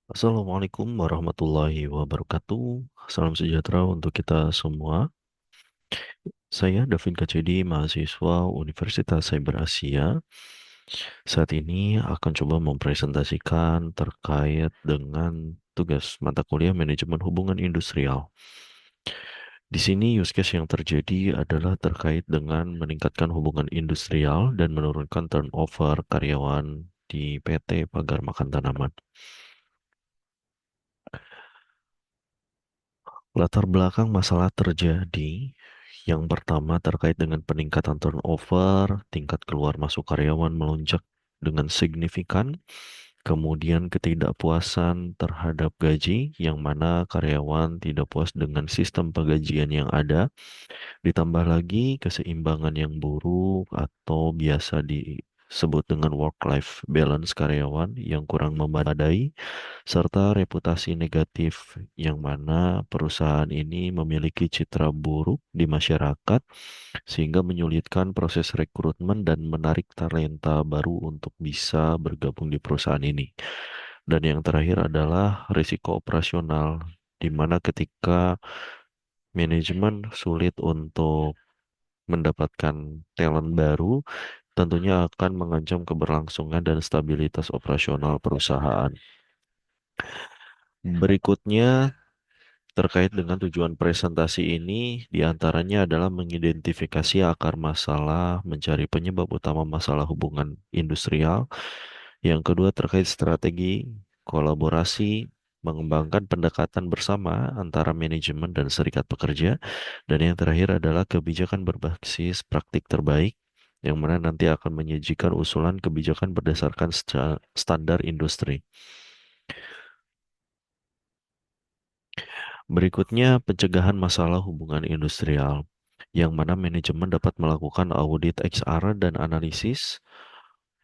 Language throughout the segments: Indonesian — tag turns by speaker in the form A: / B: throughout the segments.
A: Assalamualaikum warahmatullahi wabarakatuh. Salam sejahtera untuk kita semua. Saya Davin Kacedi, mahasiswa Universitas Cyber Asia. Saat ini akan coba mempresentasikan terkait dengan tugas mata kuliah manajemen hubungan industrial. Di sini use case yang terjadi adalah terkait dengan meningkatkan hubungan industrial dan menurunkan turnover karyawan di PT Pagar Makan Tanaman. Latar belakang masalah terjadi, yang pertama terkait dengan peningkatan turnover, tingkat keluar masuk karyawan melonjak dengan signifikan, kemudian ketidakpuasan terhadap gaji, yang mana karyawan tidak puas dengan sistem penggajian yang ada, ditambah lagi keseimbangan yang buruk atau biasa disebut dengan work-life balance karyawan yang kurang memadai, serta reputasi negatif yang mana perusahaan ini memiliki citra buruk di masyarakat sehingga menyulitkan proses rekrutmen dan menarik talenta baru untuk bisa bergabung di perusahaan ini. Dan yang terakhir adalah risiko operasional, di mana ketika manajemen sulit untuk mendapatkan talent baru, tentunya akan mengancam keberlangsungan dan stabilitas operasional perusahaan. Berikutnya, terkait dengan tujuan presentasi ini, diantaranya adalah mengidentifikasi akar masalah, mencari penyebab utama masalah hubungan industrial. Yang kedua, terkait strategi, kolaborasi, mengembangkan pendekatan bersama antara manajemen dan serikat pekerja. Dan yang terakhir adalah kebijakan berbasis praktik terbaik, yang mana nanti akan menyajikan usulan kebijakan berdasarkan standar industri. Berikutnya, pencegahan masalah hubungan industrial, yang mana manajemen dapat melakukan audit XR dan analisis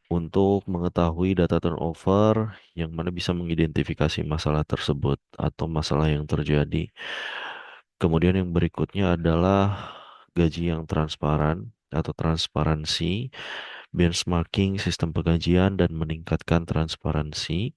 A: untuk mengetahui data turnover, yang mana bisa mengidentifikasi masalah tersebut atau masalah yang terjadi. Kemudian yang berikutnya adalah gaji yang transparan atau transparansi, benchmarking sistem penggajian dan meningkatkan transparansi.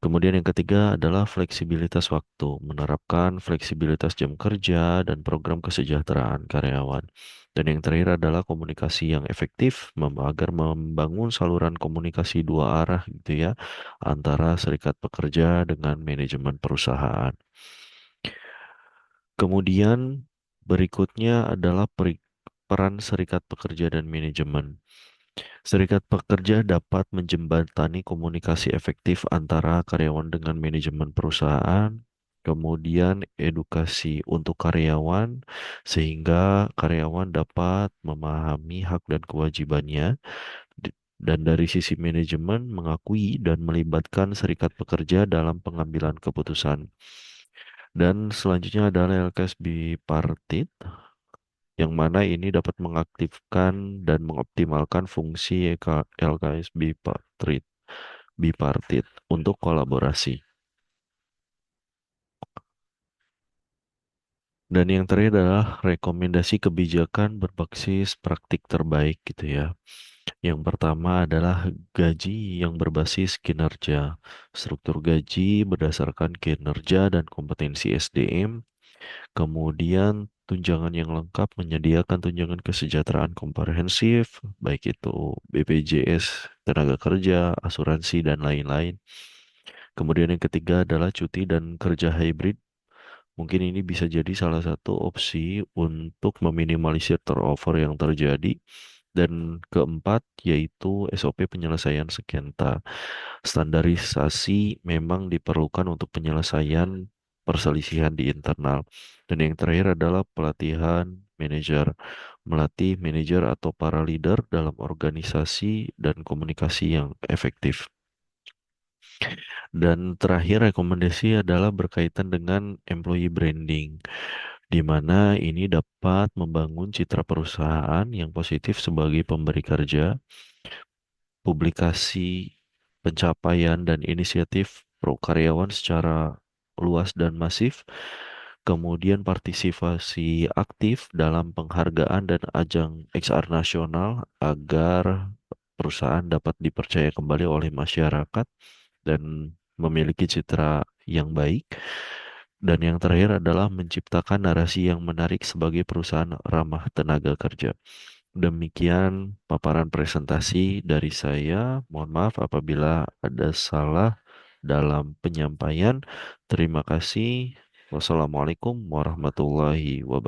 A: Kemudian yang ketiga adalah fleksibilitas waktu, menerapkan fleksibilitas jam kerja dan program kesejahteraan karyawan. Dan yang terakhir adalah komunikasi yang efektif, agar membangun saluran komunikasi dua arah gitu ya, antara serikat pekerja dengan manajemen perusahaan. Kemudian berikutnya adalah peran serikat pekerja dan manajemen. Serikat pekerja dapat menjembatani komunikasi efektif antara karyawan dengan manajemen perusahaan, kemudian edukasi untuk karyawan, sehingga karyawan dapat memahami hak dan kewajibannya. Dan dari sisi manajemen, mengakui dan melibatkan serikat pekerja dalam pengambilan keputusan. Dan selanjutnya adalah LKS bipartit, yang mana ini dapat mengaktifkan dan mengoptimalkan fungsi LKS bipartit untuk kolaborasi. Dan yang terakhir adalah rekomendasi kebijakan berbasis praktik terbaik gitu ya. Yang pertama adalah gaji yang berbasis kinerja. Struktur gaji berdasarkan kinerja dan kompetensi SDM. Kemudian tunjangan yang lengkap menyediakan tunjangan kesejahteraan komprehensif, baik itu BPJS, tenaga kerja, asuransi, dan lain-lain. Kemudian yang ketiga adalah cuti dan kerja hybrid. Mungkin ini bisa jadi salah satu opsi untuk meminimalisir turnover yang terjadi. Dan keempat yaitu SOP penyelesaian sengketa. Standarisasi memang diperlukan untuk penyelesaian perselisihan di internal. Dan yang terakhir adalah pelatihan manajer. Melatih manajer atau para leader dalam organisasi dan komunikasi yang efektif. Dan terakhir rekomendasi adalah berkaitan dengan employee branding, di mana ini dapat membangun citra perusahaan yang positif sebagai pemberi kerja, publikasi pencapaian dan inisiatif pro karyawan secara luas dan masif, kemudian partisipasi aktif dalam penghargaan dan ajang XR nasional agar perusahaan dapat dipercaya kembali oleh masyarakat, dan memiliki citra yang baik. Dan yang terakhir adalah menciptakan narasi yang menarik sebagai perusahaan ramah tenaga kerja. Demikian paparan presentasi dari saya. Mohon maaf apabila ada salah dalam penyampaian. Terima kasih. Wassalamualaikum warahmatullahi wabarakatuh.